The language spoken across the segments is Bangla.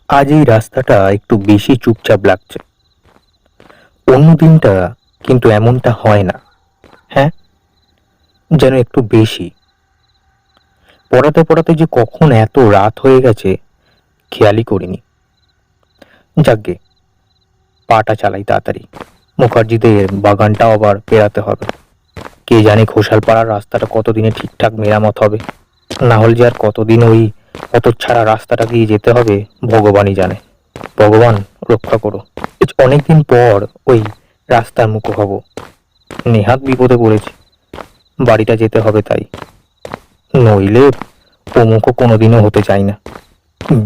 আজ এই রাস্তাটা একটু বেশি চুপচাপ লাগছে। অন্য দিনটা কিন্তু এমনটা হয় না। হ্যাঁ, যেন একটু বেশি। পড়াতে পড়াতে যে কখন এত রাত হয়ে গেছে খেয়ালই করিনি। যাকগে, পাটা চালাই তাড়াতাড়ি। মুখার্জিদের বাগানটাও আবার পেরাতে হবে। কে জানে ঘোষালপাড়ার রাস্তাটা কতদিনে ঠিকঠাক মেরামত হবে। না হলে যে আর কতদিন ওই হতচ্ছাড়া রাস্তাটা দিয়ে যেতে হবে ভগবানই জানে। ভগবান রক্ষা করো। অনেকদিন পর ওই রাস্তার মুখো হব। নেহাত বিপদে পড়েছি, বাড়িটা যেতে হবে তাই। নইলে ও মুখো কোনোদিনও হতে চাই না।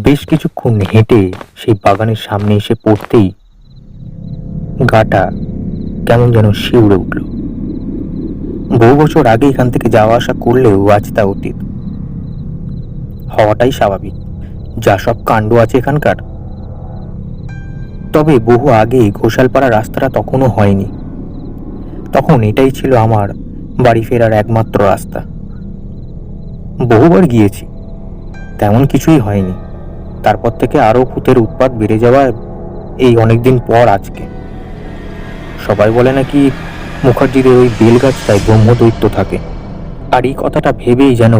বেশ কিছুক্ষণ হেঁটে সেই বাগানের সামনে এসে পড়তেই গাটা কেমন যেন শিউরে উঠল। বহু বছর আগে এখান থেকে যাওয়া আসা করলেও আজ তা অতীত। হওয়াটাই স্বাভাবিক, যা সব কাণ্ড আছে এখানকার। তবে বহু আগে ঘোষালপাড়া রাস্তাটা তখনও হয়নি। তখন এটাই ছিল আমার বাড়ি ফেরার একমাত্র রাস্তা। বহুবার গিয়েছি, তেমন কিছুই হয়নি। তারপর থেকে আরো ভূতের উৎপাত বেড়ে যাওয়ায় এই অনেকদিন পর আজকে। সবাই বলে নাকি মুখার্জিদের ওই বেলগাছটায় ব্রহ্মদৈত্য থাকে। আর এই কথাটা ভেবেই যেন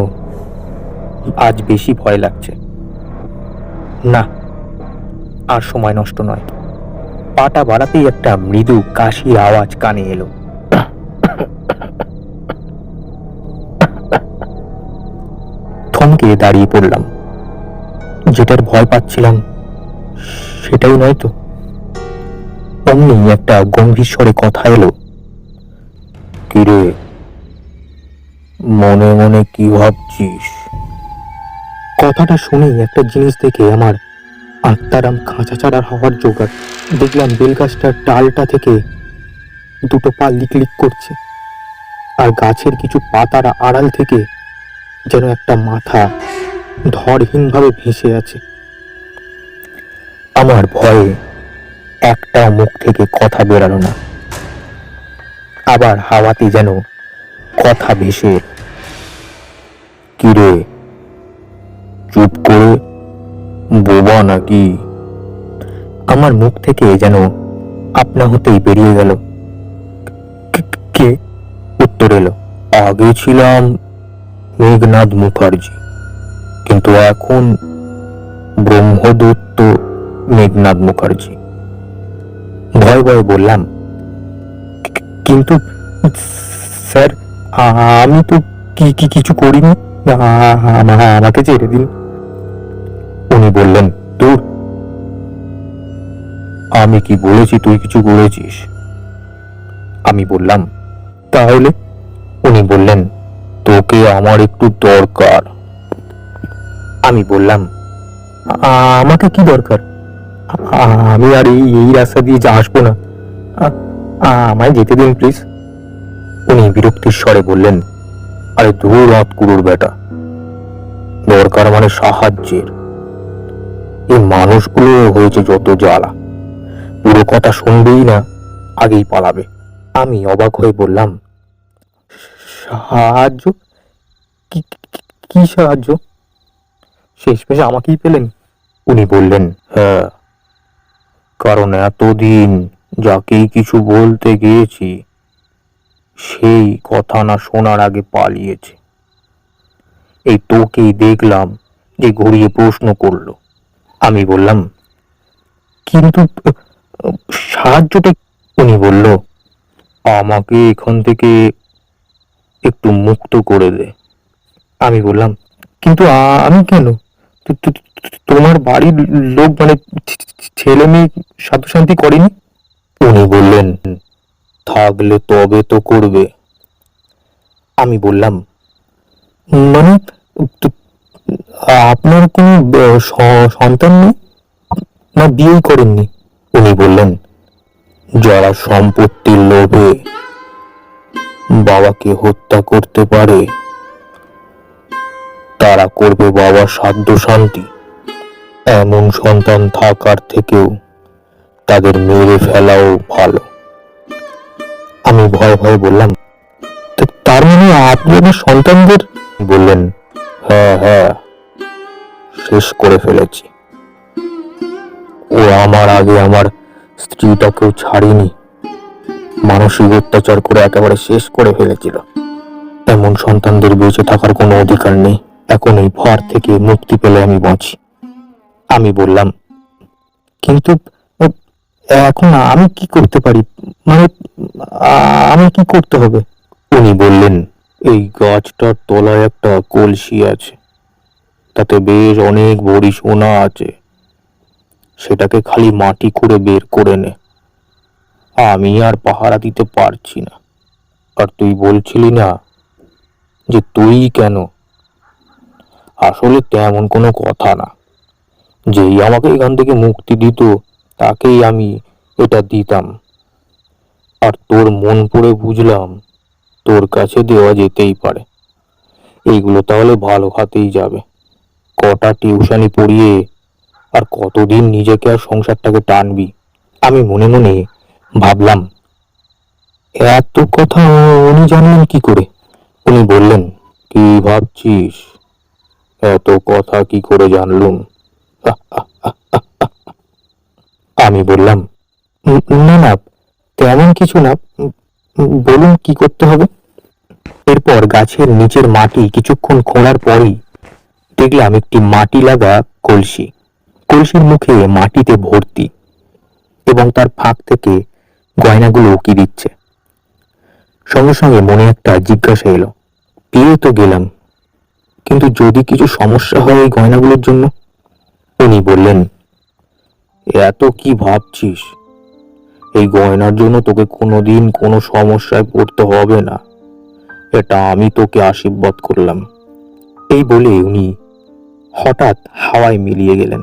আজ বেশি ভয় লাগছে। না, আর সময় নষ্ট নয়। পাটা বাড়াতেই একটা মৃদু কাশির আওয়াজ কানে এলো। থমকে দাঁড়িয়ে পড়লাম। যেটার ভয় পাচ্ছিলাম সেটাই নয় তো। অমনি একটা গম্ভীর স্বরে কথা এলো। কিরে, মনে মনে কি ভাবছিস? কথাটা শুনেই একটা জিনিস দেখে আমার আত্মারাম খাঁচা ছাড়া হওয়ার জোগাড়। দেখলাম বেলগাছটার ডালটা থেকে দুটো পা লিক লিক করছে, আর গাছের কিছু পাতার আড়াল থেকে যেন একটা মাথা ধরহীনভাবে ভেসে আছে। আমার ভয়ে একটা মুখ থেকে কথা বেরালো না। আবার হাওয়াতে যেন কথা ভেসে এলো। কিরে, চুপ করে বোবা নাকি? আমার মুখ থেকে যেন আপনা হতেই বেরিয়ে গেল, কে? উত্তর এলো, আগে ছিলাম মেঘনাদ মুখার্জি, কিন্তু এখন ব্রহ্মদত্ত মেঘনাদ মুখার্জি। ভয় ভয়ে বললাম, কিন্তু স্যার, আমি তো কিছু করিনি, আমাকে ছেড়ে দিন। উনি বললেন, দূর, আমি কি বলেছি তুই কিছু করেছিস? আমি বললাম, তাহলে? উনি বললেন, তোকে আমার একটু দরকার। আমি বললাম, আমাকে কি দরকার? আমি আর এই রাস্তা দিয়ে আসবো না, আমায় যেতে দিন প্লিজ। উনি বিরক্তির স্বরে বললেন, আরে দূর কুড়ুর বেটা, দরকার মানে সাহায্যের। এই মানুষগুলো হয়েছে যত জ্বালা, পুরো কথা শুনবেই না, আগেই পালাবে। আমি অবাক হয়ে বললাম, সাহায্য? কি সাহায্য? শেষমেশ আমাকেই পেলেন? উনি বললেন, হ্যাঁ, কারণ এতদিন যাকেই কিছু বলতে গিয়েছি সেই কথা না শোনার আগে পালিয়েছে। এই তোকেই দেখলাম যে ঘুরিয়ে প্রশ্ন করলো। আমি বললাম, কিন্তু সাহায্যটা? উনি বলল, আমাকে এখান থেকে একটু মুক্ত করে দে। আমি বললাম, কিন্তু আমি কেন? তোমার বাড়ির লোক মানে ছেলে মেয়ে সাধু শান্তি করেনি? উনি বললেন, থাকলে তবে তো করবে। আমি বললাম, মানে আপনার কোনো সন্তান নেই, না বিয়েই করেননি? উনি বললেন, যারা সম্পত্তির লোভে বাবাকে হত্যা করতে পারে তারা করবে বাবার সাধ্য শান্তি। এমন সন্তান থাকার থেকেও তাদের মেরে ফেলাও ভালো। আমি ভয়ে ভয়ে বললাম, তার মানে আপনি আমার সন্তানদের? বললেন, হ্যাঁ হ্যাঁ, শেষ করে ফেলেছি। ও আমার আগে আমার স্ত্রীটাকেও ছাড়েনি, মানসিক অত্যাচার করে একেবারে শেষ করে ফেলেছিল। এমন সন্তানদের বেঁচে থাকার কোনো অধিকার নেই। এখন এই ভার থেকে মুক্তি পেলে আমি বাঁচি। আমি বললাম, কিন্তু এখন আমি কি করতে পারি, মানে আমি কি করতে হবে? উনি বললেন, এই গাছটার তলায় একটা কলসি আছে, তাতে বেশ অনেক ভরি সোনা আছে। সেটাকে খালি মাটি করে বের করে নে। আমি আর পাহারা দিতে পারছি না। আর তুই বলছিলি না যে তুই কেন, আসলে তেমন কোনো কথা না। যেই আমাকে এখান থেকে মুক্তি দিত তাকেই আমি এটা দিতাম। আর তোর মন পড়ে বুঝলাম তোর কাছে দেওয়া যেতেই পারে। এইগুলো তাহলে ভালো হাতেই যাবে। কটা টিউশনি পড়িয়ে আর কতদিন নিজেকে আর সংসারটাকে টানবি। আমি মনে মনে ভাবলাম, এত কথা উনি জানলেন কি করে? উনি বললেন, কি ভাবছিস এত কথা কি করে জানলুম? আমি বললাম, না না, তেমন কিছু না, বলুন কি করতে হবে। এরপর গাছের নিচের মাটি কিছুক্ষণ খোঁড়ার পরেই দেখলাম একটি মাটি লাগা কলসি। কলসির মুখে মাটিতে ভর্তি এবং তার ফাঁক থেকে গয়নাগুলো উকি দিচ্ছে। সঙ্গে সঙ্গে মনে একটা জিজ্ঞাসা এলো, পেয়ে তো গেলাম, কিন্তু যদি কিছু সমস্যা হয় এই গয়নাগুলোর জন্য? উনি বললেন, এত কি ভাবছিস, এই গয়নার জন্য তোকে কোনোদিন কোনো সমস্যায় পড়তে হবে না। এটা আমি তোকে আশীর্বাদ করলাম। এই বলে উনি হঠাৎ হাওয়ায় মিলিয়ে গেলেন।